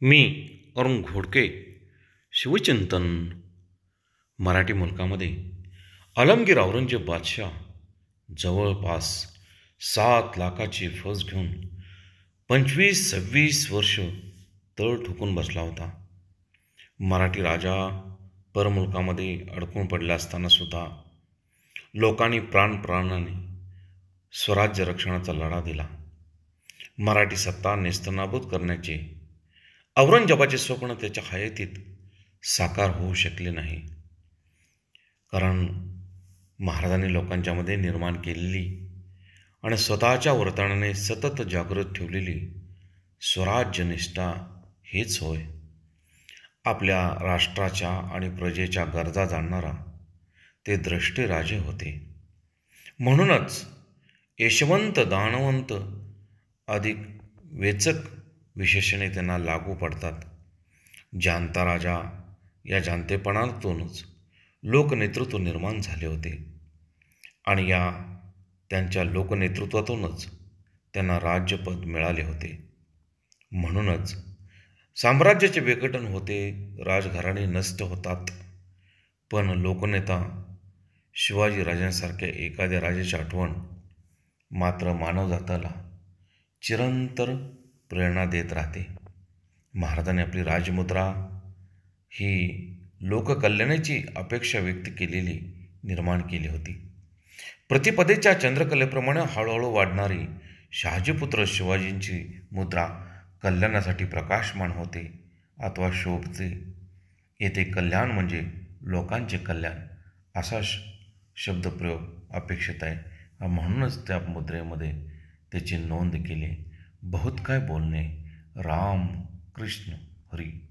मी अरुण घोडके. शिवचिंतन. मराठी मुलकामध्ये आलमगीर औरंगजेब बादशाह जवळपास 7 लाखाची फौज घेऊन 25-26 वर्ष तळ ठोकून बसला होता. मराठी राजा परमुलकामध्ये अडकून पडला असताना सुद्धा लोकांनी प्राणाने स्वराज्य रक्षणाचा लढा दिला. मराठी सत्ता नेस्तनाबूत करण्याचे औरंगजेबाचे स्वप्न त्याच्या हयातीत साकार होऊ शकले नाही. कारण महाराजांनी लोकांच्या मध्ये निर्माण केलेली आणि स्वतःच्या वर्तनाने सतत जागृत ठेवलेली स्वराज्यनिष्ठा हेच होय. आपल्या राष्ट्राच्या आणि प्रजेच्या गरजा जाणणारा ते द्रष्टे राजे होते. म्हणूनच यशवंत, दानवंत अधिक वेचक विशेषणे त्यांना लागू पडतात. जाणता राजा या जाणतेपणातूनच लोकनेतृत्व निर्माण झाले होते आणि या त्यांच्या लोकनेतृत्वातूनच त्यांना राज्यपद मिळाले होते. म्हणूनच साम्राज्याचे विघटन होते, राजघराणे नष्ट होतात, पण लोकनेता शिवाजी राजांसारख्या एखाद्या राजाची आठवण मात्र मानवजाताला चिरंतर प्रेरणा देत राहते. महाराजांनी आपली राजमुद्रा ही लोककल्याणाची अपेक्षा व्यक्त केलेली निर्माण केली होती. प्रतिपदेच्या चंद्रकलेप्रमाणे हळूहळू वाढणारी शहाजीपुत्र शिवाजींची मुद्रा कल्याणासाठी प्रकाशमान होते अथवा शोभते. येथे कल्याण म्हणजे लोकांचे कल्याण असा शब्दप्रयोग अपेक्षित आहे. म्हणूनच त्या मुद्रेमध्ये त्याची नोंद केली. बहुत काय बोलणे. राम कृष्ण हरी.